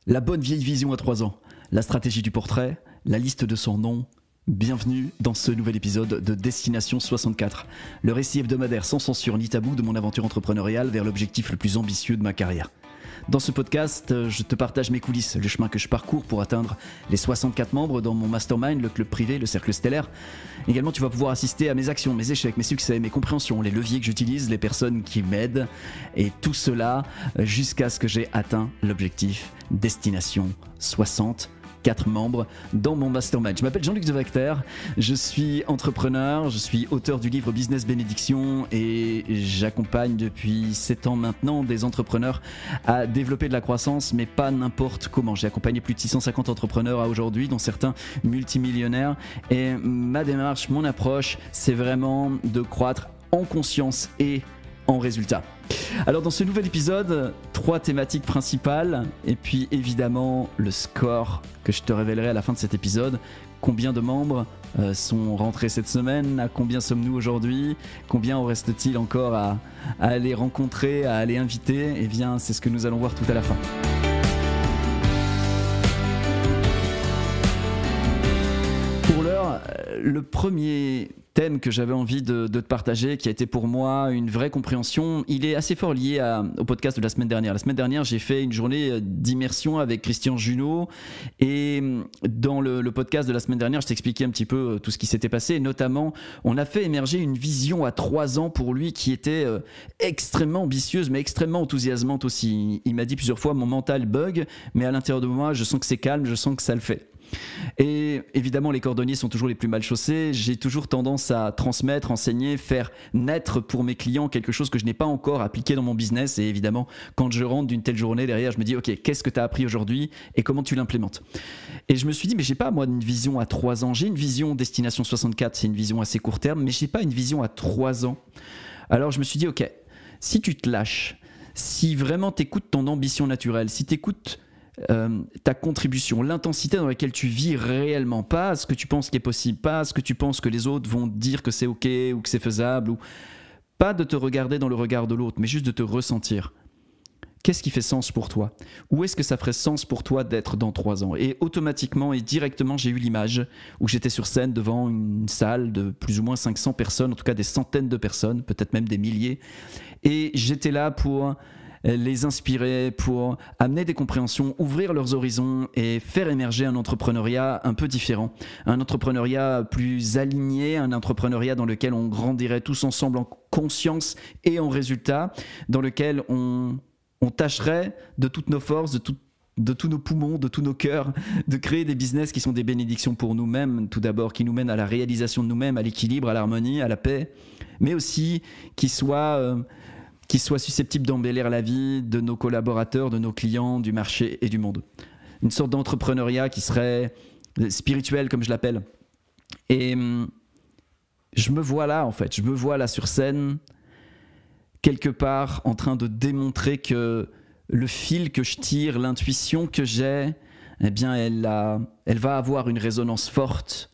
La bonne vieille vision à 3 ans, la stratégie du portrait, la liste de son nom. Bienvenue dans ce nouvel épisode de Destination 64, le récit hebdomadaire sans censure ni tabou de mon aventure entrepreneuriale vers l'objectif le plus ambitieux de ma carrière. Dans ce podcast, je te partage mes coulisses, le chemin que je parcours pour atteindre les 64 membres dans mon mastermind, le club privé, le cercle stellaire. Également, tu vas pouvoir assister à mes actions, mes échecs, mes succès, mes compréhensions, les leviers que j'utilise, les personnes qui m'aident, et tout cela jusqu'à ce que j'ai atteint l'objectif Destination 64 membres dans mon mastermind. Je m'appelle Jean-Luc Devacter, je suis entrepreneur, je suis auteur du livre Business Bénédiction et j'accompagne depuis 7 ans maintenant des entrepreneurs à développer de la croissance, mais pas n'importe comment. J'ai accompagné plus de 650 entrepreneurs à aujourd'hui, dont certains multimillionnaires, et ma démarche, mon approche, c'est vraiment de croître en conscience et en résultat. Alors dans ce nouvel épisode, 3 thématiques principales et puis évidemment le score que je te révélerai à la fin de cet épisode. Combien de membres sont rentrés cette semaine? À combien sommes-nous aujourd'hui? Combien en reste-t-il encore à aller rencontrer, à aller inviter? Eh bien, c'est ce que nous allons voir tout à la fin. Pour l'heure, le premier thème que j'avais envie de te partager, qui a été pour moi une vraie compréhension, il est assez fort lié au podcast de la semaine dernière. La semaine dernière, j'ai fait une journée d'immersion avec Christian Junot, et dans le podcast de la semaine dernière, je t'expliquais un petit peu tout ce qui s'était passé, et notamment, on a fait émerger une vision à 3 ans pour lui qui était extrêmement ambitieuse, mais extrêmement enthousiasmante aussi. Il m'a dit plusieurs fois, mon mental bug, mais à l'intérieur de moi, je sens que c'est calme, je sens que ça le fait. Et évidemment, les cordonniers sont toujours les plus mal chaussés. J'ai toujours tendance à transmettre, enseigner, faire naître pour mes clients quelque chose que je n'ai pas encore appliqué dans mon business. Et évidemment, quand je rentre d'une telle journée derrière, je me dis, ok, qu'est-ce que tu as appris aujourd'hui et comment tu l'implémentes? Et je me suis dit, mais j'ai pas moi une vision à 3 ans. J'ai une vision Destination 64, c'est une vision assez court terme, mais j'ai pas une vision à 3 ans. Alors je me suis dit, ok, si tu te lâches, si vraiment tu écoutes ton ambition naturelle, si tu écoutes ta contribution, l'intensité dans laquelle tu vis réellement, pas ce que tu penses qui est possible, pas ce que tu penses que les autres vont dire que c'est ok ou que c'est faisable, ou pas de te regarder dans le regard de l'autre, mais juste de te ressentir. Qu'est-ce qui fait sens pour toi? Où est-ce que ça ferait sens pour toi d'être dans 3 ans? Et automatiquement et directement, j'ai eu l'image où j'étais sur scène devant une salle de plus ou moins 500 personnes, en tout cas des centaines de personnes, peut-être même des milliers, et j'étais là pour les inspirer, pour amener des compréhensions, ouvrir leurs horizons et faire émerger un entrepreneuriat un peu différent. Un entrepreneuriat plus aligné, un entrepreneuriat dans lequel on grandirait tous ensemble en conscience et en résultat, dans lequel on tâcherait de toutes nos forces, de tous nos poumons, de tous nos cœurs, de créer des business qui sont des bénédictions pour nous-mêmes, tout d'abord, qui nous mènent à la réalisation de nous-mêmes, à l'équilibre, à l'harmonie, à la paix, mais aussi qui soient susceptibles d'embellir la vie de nos collaborateurs, de nos clients, du marché et du monde. Une sorte d'entrepreneuriat qui serait spirituel, comme je l'appelle. Et je me vois là, en fait, je me vois là sur scène, quelque part en train de démontrer que le fil que je tire, l'intuition que j'ai, eh bien, elle va avoir une résonance forte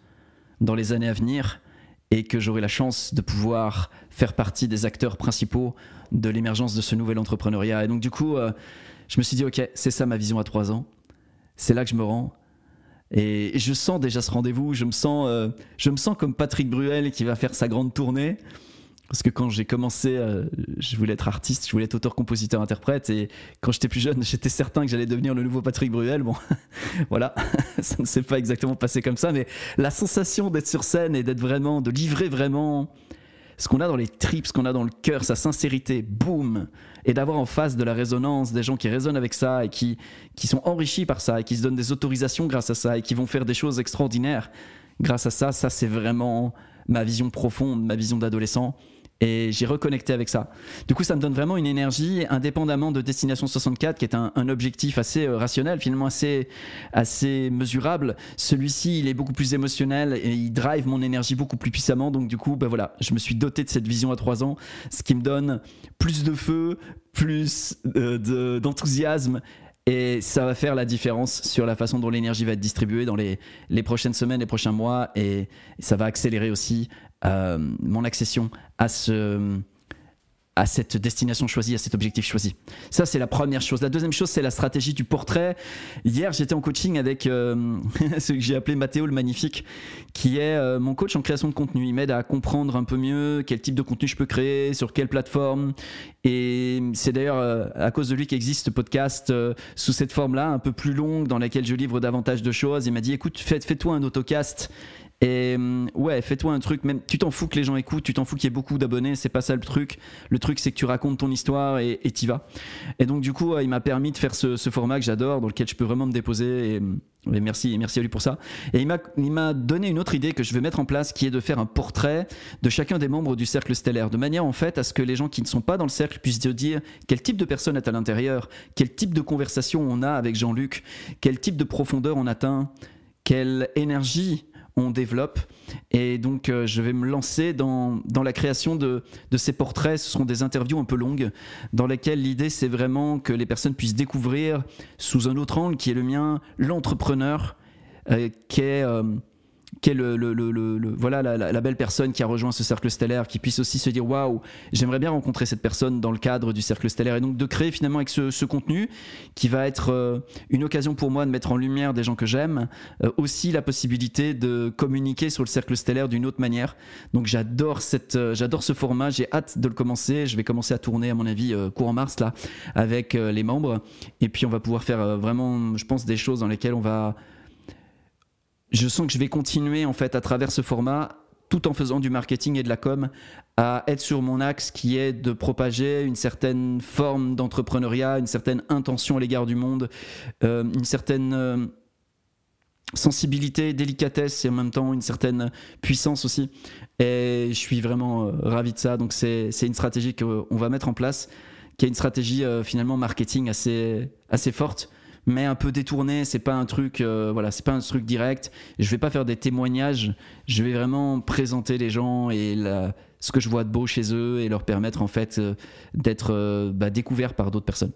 dans les années à venir, et que j'aurai la chance de pouvoir faire partie des acteurs principaux de l'émergence de ce nouvel entrepreneuriat. Et donc du coup, je me suis dit, ok, c'est ça ma vision à 3 ans, c'est là que je me rends. Et je sens déjà ce rendez-vous, je me sens comme Patrick Bruel qui va faire sa grande tournée. Parce que quand j'ai commencé, je voulais être artiste, je voulais être auteur, compositeur, interprète, et quand j'étais plus jeune, j'étais certain que j'allais devenir le nouveau Patrick Bruel. Bon, voilà, ça ne s'est pas exactement passé comme ça, mais la sensation d'être sur scène et de livrer vraiment ce qu'on a dans les tripes, ce qu'on a dans le cœur, sa sincérité, boum, et d'avoir en face de la résonance des gens qui résonnent avec ça et qui sont enrichis par ça et qui se donnent des autorisations grâce à ça et qui vont faire des choses extraordinaires grâce à ça, ça c'est vraiment ma vision profonde, ma vision d'adolescent. Et j'ai reconnecté avec ça. Du coup, ça me donne vraiment une énergie, indépendamment de Destination 64, qui est un objectif assez rationnel, finalement assez mesurable. Celui-ci, il est beaucoup plus émotionnel et il drive mon énergie beaucoup plus puissamment. Donc du coup, voilà, je me suis doté de cette vision à 3 ans, ce qui me donne plus de feu, plus d'enthousiasme. Et ça va faire la différence sur la façon dont l'énergie va être distribuée dans les prochaines semaines, les prochains mois. Et ça va accélérer aussi mon accession à ce à cette destination choisie, à cet objectif choisi. Ça, c'est la première chose. La deuxième chose, c'est la stratégie du portrait. Hier, j'étais en coaching avec ce que j'ai appelé Mathéo le Magnifique, qui est mon coach en création de contenu. Il m'aide à comprendre un peu mieux quel type de contenu je peux créer, sur quelle plateforme. Et c'est d'ailleurs à cause de lui qu'existe ce podcast sous cette forme-là, un peu plus longue, dans laquelle je livre davantage de choses. Il m'a dit, écoute, fais-toi un autocast. Et ouais, fais-toi un truc, même tu t'en fous que les gens écoutent, tu t'en fous qu'il y ait beaucoup d'abonnés, c'est pas ça le truc. Le truc, c'est que tu racontes ton histoire et t'y vas. Et donc du coup, il m'a permis de faire ce format que j'adore, dans lequel je peux vraiment me déposer. Et merci à lui pour ça. Et il m'a donné une autre idée que je vais mettre en place, qui est de faire un portrait de chacun des membres du cercle stellaire, de manière en fait à ce que les gens qui ne sont pas dans le cercle puissent se dire quel type de personne est à l'intérieur, quel type de conversation on a avec Jean-Luc, quel type de profondeur on atteint, quelle énergie on développe. Et donc je vais me lancer dans la création de ces portraits. Ce seront des interviews un peu longues dans lesquelles l'idée c'est vraiment que les personnes puissent découvrir sous un autre angle qui est le mien, l'entrepreneur qui est voilà, la belle personne qui a rejoint ce cercle stellaire, qui puisse aussi se dire waouh, j'aimerais bien rencontrer cette personne dans le cadre du cercle stellaire. Et donc de créer finalement avec ce contenu qui va être une occasion pour moi de mettre en lumière des gens que j'aime, aussi la possibilité de communiquer sur le cercle stellaire d'une autre manière. Donc j'adore ce format, j'ai hâte de le commencer. Je vais commencer à tourner à mon avis courant mars là avec les membres, et puis on va pouvoir faire vraiment, je pense, des choses dans lesquelles je sens que je vais continuer en fait à travers ce format, tout en faisant du marketing et de la com, à être sur mon axe qui est de propager une certaine forme d'entrepreneuriat, une certaine intention à l'égard du monde, une certaine sensibilité, délicatesse et en même temps une certaine puissance aussi. Et je suis vraiment ravi de ça. Donc c'est une stratégie qu'on va mettre en place, qui est une stratégie finalement marketing assez forte, mais un peu détourné. C'est pas un truc c'est pas un truc direct. Je vais pas faire des témoignages, je vais vraiment présenter les gens et ce que je vois de beau chez eux et leur permettre en fait d'être découverts par d'autres personnes.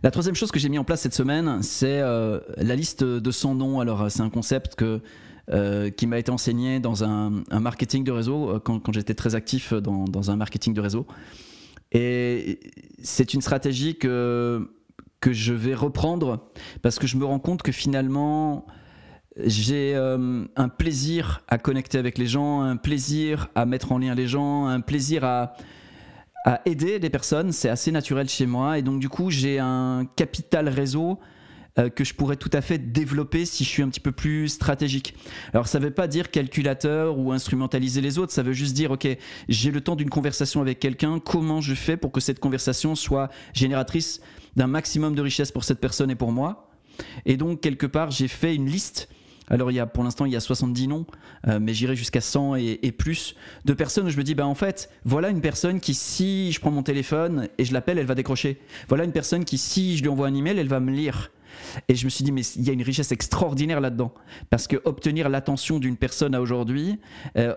La troisième chose que j'ai mis en place cette semaine, c'est la liste de 100 noms. Alors c'est un concept qui m'a été enseigné dans un marketing de réseau quand j'étais très actif dans un marketing de réseau, et c'est une stratégie que je vais reprendre parce que je me rends compte que finalement j'ai un plaisir à connecter avec les gens, un plaisir à mettre en lien les gens, un plaisir à aider des personnes. C'est assez naturel chez moi, et donc du coup j'ai un capital réseau que je pourrais tout à fait développer si je suis un petit peu plus stratégique. Alors ça ne veut pas dire calculateur ou instrumentaliser les autres, ça veut juste dire ok, j'ai le temps d'une conversation avec quelqu'un, comment je fais pour que cette conversation soit génératrice d'un maximum de richesse pour cette personne et pour moi. Et donc quelque part j'ai fait une liste. Alors pour l'instant il y a 70 noms, mais j'irai jusqu'à 100 et plus de personnes où je me dis en fait voilà une personne qui, si je prends mon téléphone et je l'appelle, elle va décrocher. Voilà une personne qui, si je lui envoie un email, elle va me lire. Et je me suis dit mais il y a une richesse extraordinaire là-dedans, parce que obtenir l'attention d'une personne à aujourd'hui,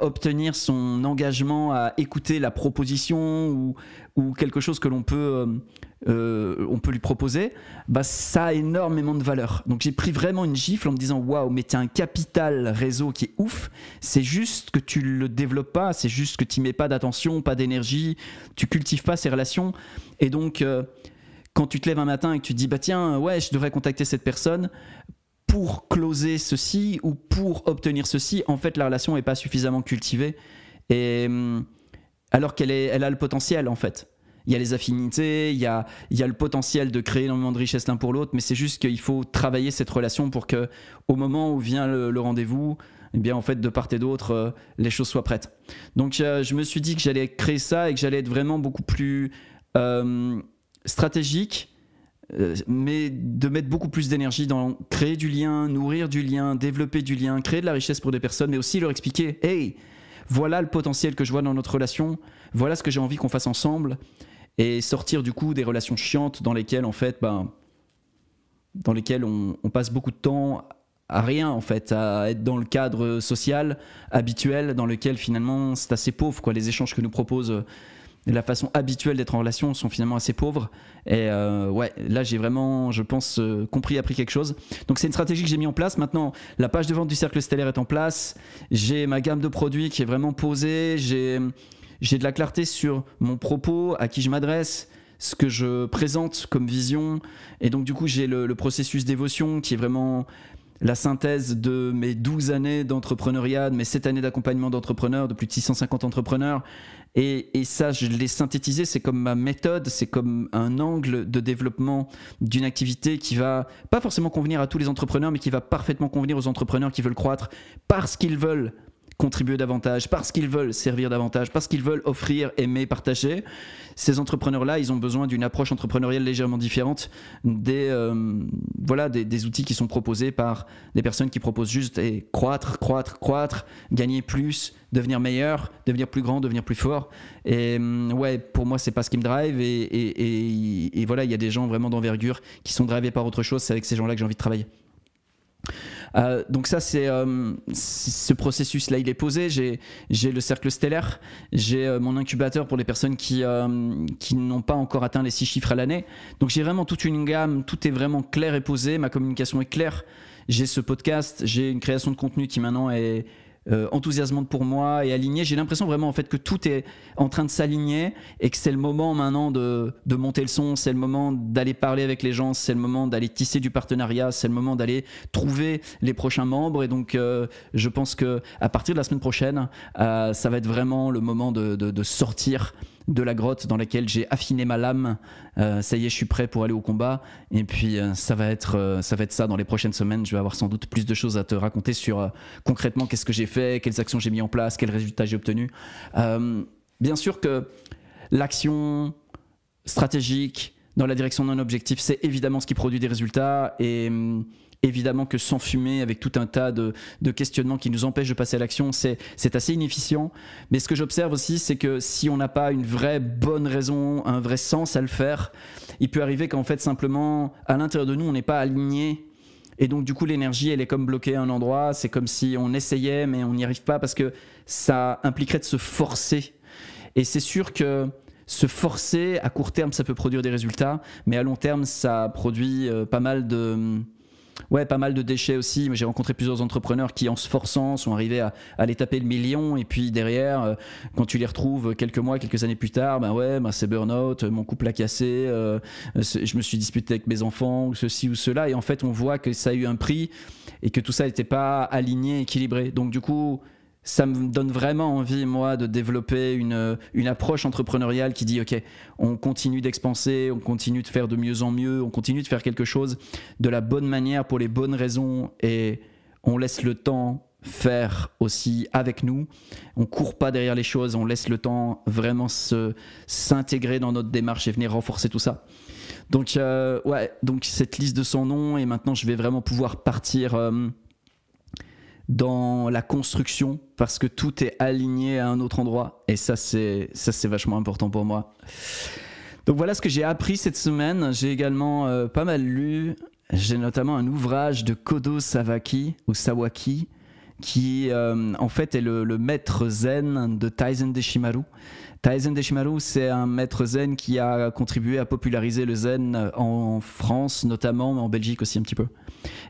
obtenir son engagement à écouter la proposition ou quelque chose que on peut lui proposer, ça a énormément de valeur. Donc j'ai pris vraiment une gifle en me disant waouh, mais t'as un capital réseau qui est ouf, c'est juste que tu le développes pas, c'est juste que tu mets pas d'attention, pas d'énergie, tu cultives pas ces relations. Et donc quand tu te lèves un matin et que tu te dis tiens ouais, je devrais contacter cette personne pour closer ceci ou pour obtenir ceci, en fait la relation est pas suffisamment cultivée, et alors elle a le potentiel en fait. Il y a les affinités, il y a le potentiel de créer énormément de richesse l'un pour l'autre, mais c'est juste qu'il faut travailler cette relation pour que, au moment où vient le rendez-vous, eh bien en fait de part et d'autre les choses soient prêtes. Donc je me suis dit que j'allais créer ça et que j'allais être vraiment beaucoup plus stratégique, mais de mettre beaucoup plus d'énergie dans créer du lien, nourrir du lien, développer du lien, créer de la richesse pour des personnes, mais aussi leur expliquer hey, voilà le potentiel que je vois dans notre relation, voilà ce que j'ai envie qu'on fasse ensemble, et sortir du coup des relations chiantes dans lesquelles en fait dans lesquelles on passe beaucoup de temps à rien en fait, à être dans le cadre social habituel dans lequel finalement c'est assez pauvre quoi. Les échanges que nous propose la façon habituelle d'être en relation sont finalement assez pauvres, et ouais, là j'ai vraiment, je pense, appris quelque chose. Donc c'est une stratégie que j'ai mis en place. Maintenant la page de vente du cercle stellaire est en place, j'ai ma gamme de produits qui est vraiment posée, j'ai j'ai de la clarté sur mon propos, à qui je m'adresse, ce que je présente comme vision. Et donc du coup, j'ai le processus d'émotion qui est vraiment la synthèse de mes 12 années d'entrepreneuriat, de mes 7 années d'accompagnement d'entrepreneurs, de plus de 650 entrepreneurs. Et ça, je l'ai synthétisé, c'est comme ma méthode, c'est comme un angle de développement d'une activité qui va pas forcément convenir à tous les entrepreneurs, mais qui va parfaitement convenir aux entrepreneurs qui veulent croître parce qu'ils veulent contribuer davantage, parce qu'ils veulent servir davantage, parce qu'ils veulent offrir, aimer, partager. Ces entrepreneurs-là, ils ont besoin d'une approche entrepreneuriale légèrement différente des outils qui sont proposés par des personnes qui proposent juste croître, gagner plus, devenir meilleur, devenir plus grand, devenir plus fort. Et ouais, pour moi, c'est pas ce qui me drive. Et voilà, il y a des gens vraiment d'envergure qui sont drivés par autre chose. C'est avec ces gens-là que j'ai envie de travailler. Donc ça, c'est ce processus-là, il est posé. J'ai le cercle stellaire, j'ai mon incubateur pour les personnes qui n'ont pas encore atteint les 6 chiffres à l'année. Donc j'ai vraiment toute une gamme, tout est vraiment clair et posé, ma communication est claire. J'ai ce podcast, j'ai une création de contenu qui maintenant est enthousiasmante pour moi et alignée. J'ai l'impression vraiment en fait que tout est en train de s'aligner et que c'est le moment maintenant de monter le son, c'est le moment d'aller parler avec les gens, c'est le moment d'aller tisser du partenariat, c'est le moment d'aller trouver les prochains membres. Et donc je pense que à partir de la semaine prochaine, ça va être vraiment le moment de sortir de la grotte dans laquelle j'ai affiné ma lame. Ça y est, je suis prêt pour aller au combat. Et puis ça va être ça dans les prochaines semaines. Je vais avoir sans doute plus de choses à te raconter sur concrètement qu'est-ce que j'ai fait, quelles actions j'ai mis en place, quels résultats j'ai obtenus. Bien sûr que l'action stratégique dans la direction d'un objectif, c'est évidemment ce qui produit des résultats. Et évidemment que s'enfumer avec tout un tas de questionnements qui nous empêchent de passer à l'action, c'est assez inefficient. Mais ce que j'observe aussi, c'est que si on n'a pas une vraie bonne raison, un vrai sens à le faire, il peut arriver qu'en fait simplement à l'intérieur de nous, on n'est pas aligné. Et donc du coup l'énergie, elle est comme bloquée à un endroit. C'est comme si on essayait mais on n'y arrive pas parce que ça impliquerait de se forcer. Et c'est sûr que se forcer, à court terme, ça peut produire des résultats, mais à long terme, ça produit pas mal de déchets aussi. J'ai rencontré plusieurs entrepreneurs qui, en se forçant, sont arrivés à aller taper le million. Et puis derrière, quand tu les retrouves quelques mois, quelques années plus tard, c'est burn-out, mon couple a cassé, je me suis disputé avec mes enfants, ou ceci ou cela. Et en fait, on voit que ça a eu un prix et que tout ça n'était pas aligné, équilibré. Donc du coup, ça me donne vraiment envie, moi, de développer une approche entrepreneuriale qui dit « Ok, on continue d'expanser, on continue de faire de mieux en mieux, on continue de faire quelque chose de la bonne manière pour les bonnes raisons et on laisse le temps faire aussi avec nous. On ne court pas derrière les choses, on laisse le temps vraiment s'intégrer dans notre démarche et venir renforcer tout ça. » Donc, donc cette liste de 100 noms et maintenant, je vais vraiment pouvoir partir dans la construction parce que tout est aligné à un autre endroit et ça c'est vachement important pour moi. Donc voilà ce que j'ai appris cette semaine. J'ai également pas mal lu. J'ai notamment un ouvrage de Kodo Sawaki qui en fait est le maître zen de Taizen Deshimaru. Taizen Deshimaru, c'est un maître zen qui a contribué à populariser le zen en France notamment, mais en Belgique aussi un petit peu.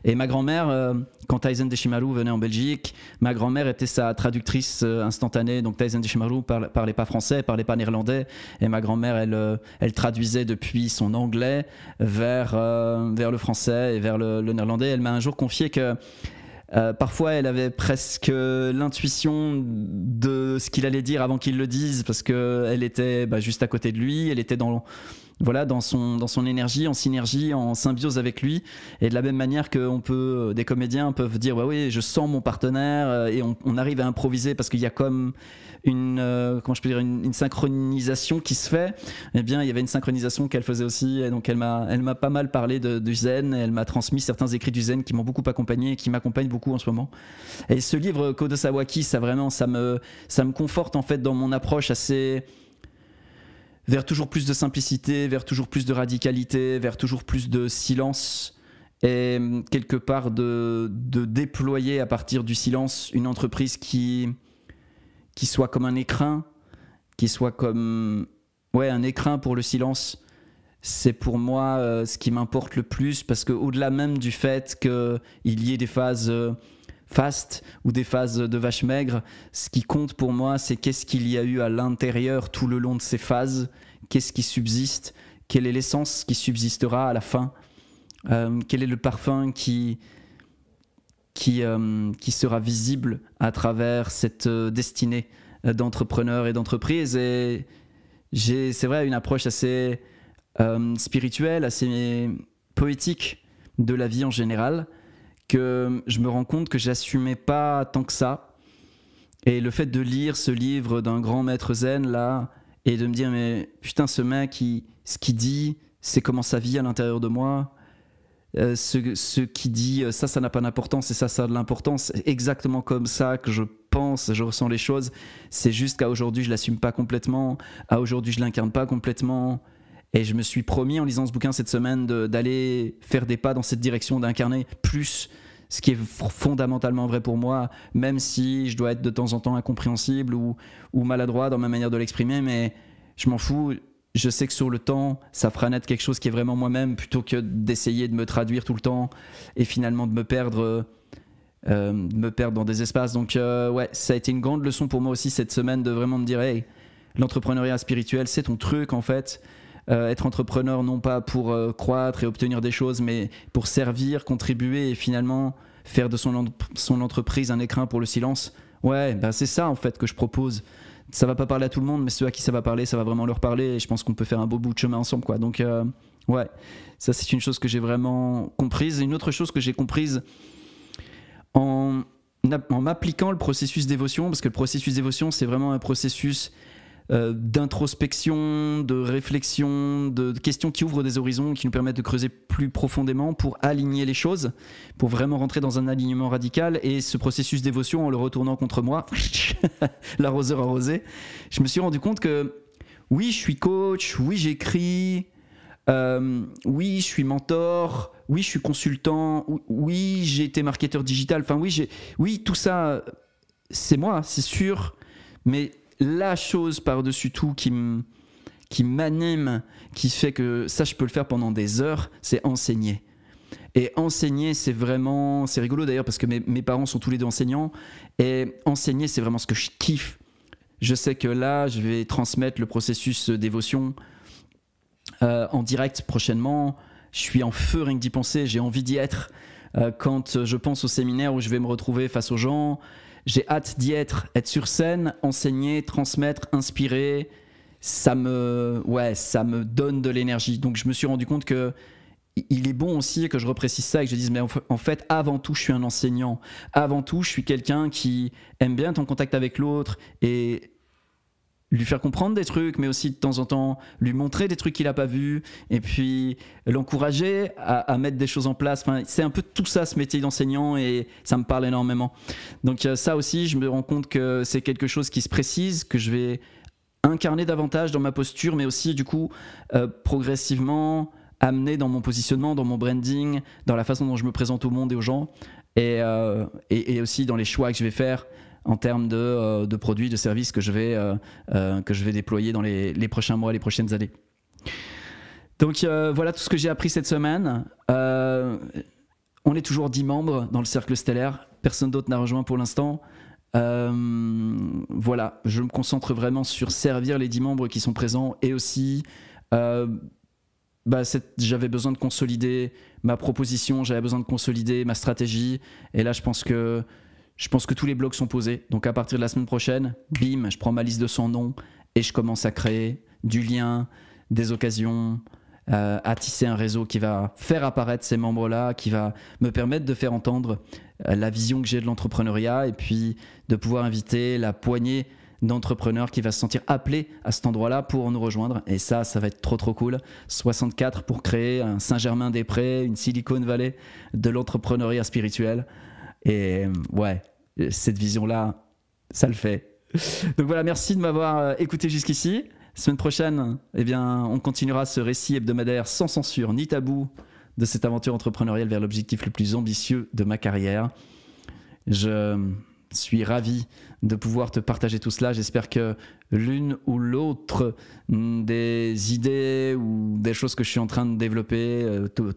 Et ma grand-mère, quand Taizen Deshimaru venait en Belgique, ma grand-mère était sa traductrice instantanée. Donc Taizen Deshimaru parlait pas français, parlait pas néerlandais. Et ma grand-mère, elle traduisait depuis son anglais vers le français et vers le néerlandais. Elle m'a un jour confié que parfois elle avait presque l'intuition de ce qu'il allait dire avant qu'il le dise parce qu'elle était juste à côté de lui, elle était dans son énergie, en synergie, en symbiose avec lui. Et de la même manière que des comédiens peuvent dire oui, je sens mon partenaire et on arrive à improviser parce qu'il y a comme une synchronisation qui se fait. Eh bien, il y avait une synchronisation qu'elle faisait aussi. Et donc, elle m'a pas mal parlé du zen. Et elle m'a transmis certains écrits du zen qui m'ont beaucoup accompagné et qui m'accompagnent beaucoup en ce moment. Et ce livre, Kodo Sawaki, ça me conforte en fait dans mon approche vers toujours plus de simplicité, vers toujours plus de radicalité, vers toujours plus de silence et quelque part de déployer à partir du silence une entreprise qui soit comme un écrin, qui soit comme un écrin pour le silence. C'est pour moi ce qui m'importe le plus parce qu'au-delà même du fait qu'il y ait des phases fastes ou des phases de vache maigre. Ce qui compte pour moi, c'est qu'est-ce qu'il y a eu à l'intérieur tout le long de ces phases, qu'est-ce qui subsiste, quelle est l'essence qui subsistera à la fin, quel est le parfum qui sera visible à travers cette destinée d'entrepreneur et d'entreprise. Et c'est vrai, une approche assez spirituelle, assez poétique de la vie en général, que je me rends compte que j'assumais pas tant que ça. Et le fait de lire ce livre d'un grand maître zen là, et de me dire mais putain, ce mec, ce qu'il dit, c'est comment ça vit à l'intérieur de moi. Ce qui dit ça n'a pas d'importance et ça a de l'importance, exactement comme ça que je pense, je ressens les choses. C'est juste qu'à aujourd'hui je l'assume pas complètement, à aujourd'hui je l'incarne pas complètement, et je me suis promis en lisant ce bouquin cette semaine d'aller faire des pas dans cette direction, d'incarner plus ce qui est fondamentalement vrai pour moi, même si je dois être de temps en temps incompréhensible ou maladroit dans ma manière de l'exprimer, mais je m'en fous. Je sais que sur le temps, ça fera naître quelque chose qui est vraiment moi-même, plutôt que d'essayer de me traduire tout le temps et finalement de me perdre dans des espaces. Donc ouais, ça a été une grande leçon pour moi aussi cette semaine, de vraiment me dire hey, l'entrepreneuriat spirituel, c'est ton truc en fait. Être entrepreneur non pas pour croître et obtenir des choses, mais pour servir, contribuer et finalement faire de son entreprise un écrin pour le silence. Ouais, bah c'est ça en fait que je propose. Ça va pas parler à tout le monde, mais ceux à qui ça va parler, ça va vraiment leur parler, et je pense qu'on peut faire un beau bout de chemin ensemble, quoi. Donc ouais, ça c'est une chose que j'ai vraiment comprise. Une autre chose que j'ai comprise en m'appliquant le processus d'évotion, parce que le processus d'évotion, c'est vraiment un processus d'introspection, de réflexion, de questions qui ouvrent des horizons, qui nous permettent de creuser plus profondément pour aligner les choses, pour vraiment rentrer dans un alignement radical. Et ce processus d'évotion, en le retournant contre moi, l'arroseur arrosé, je me suis rendu compte que oui, je suis coach, oui, j'écris, oui, je suis mentor, oui, je suis consultant, oui, j'ai été marketeur digital, enfin oui, tout ça, c'est moi, c'est sûr, mais la chose par-dessus tout qui m'anime, qui fait que ça je peux le faire pendant des heures, c'est enseigner. Et enseigner, c'est rigolo d'ailleurs, parce que mes parents sont tous les deux enseignants, et enseigner, c'est vraiment ce que je kiffe. Je sais que là, je vais transmettre le processus d'évotion en direct prochainement. Je suis en feu rien que d'y penser, j'ai envie d'y être. Quand je pense au séminaire où je vais me retrouver face aux gens, j'ai hâte d'y être sur scène, enseigner, transmettre, inspirer. Ça me donne de l'énergie. Donc je me suis rendu compte que il est bon aussi que je reprécise ça et que je dise mais en fait avant tout je suis un enseignant, avant tout je suis quelqu'un qui aime bien être en contact avec l'autre et lui faire comprendre des trucs, mais aussi de temps en temps lui montrer des trucs qu'il n'a pas vus et puis l'encourager à mettre des choses en place. Enfin, c'est un peu tout ça, ce métier d'enseignant, et ça me parle énormément. Donc ça aussi, je me rends compte que c'est quelque chose qui se précise, que je vais incarner davantage dans ma posture, mais aussi du coup progressivement amener dans mon positionnement, dans mon branding, dans la façon dont je me présente au monde et aux gens, et aussi dans les choix que je vais faire en termes de produits, de services que je vais déployer dans les prochains mois, les prochaines années. Donc voilà tout ce que j'ai appris cette semaine. On est toujours 10 membres dans le cercle stellaire. Personne d'autre n'a rejoint pour l'instant. Voilà, je me concentre vraiment sur servir les 10 membres qui sont présents, et aussi j'avais besoin de consolider ma proposition, j'avais besoin de consolider ma stratégie, et là je pense que tous les blocs sont posés. Donc à partir de la semaine prochaine, bim, je prends ma liste de 100 noms et je commence à créer du lien, des occasions, à tisser un réseau qui va faire apparaître ces membres-là, qui va me permettre de faire entendre la vision que j'ai de l'entrepreneuriat, et puis de pouvoir inviter la poignée d'entrepreneurs qui va se sentir appelé à cet endroit-là pour nous rejoindre. Et ça va être trop trop cool. 64 pour créer un Saint-Germain-des-Prés, une Silicon Valley de l'entrepreneuriat spirituel. Et ouais, cette vision-là, ça le fait. Donc voilà, merci de m'avoir écouté jusqu'ici. Semaine prochaine, eh bien, on continuera ce récit hebdomadaire sans censure ni tabou de cette aventure entrepreneuriale vers l'objectif le plus ambitieux de ma carrière. Je suis ravi de pouvoir te partager tout cela. J'espère que l'une ou l'autre des idées ou des choses que je suis en train de développer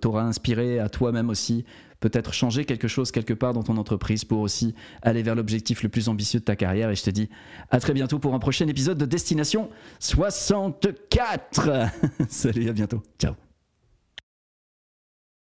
t'aura inspiré à toi-même aussi, peut-être changer quelque chose quelque part dans ton entreprise pour aussi aller vers l'objectif le plus ambitieux de ta carrière. Et je te dis à très bientôt pour un prochain épisode de Destination 64. Salut, à bientôt. Ciao.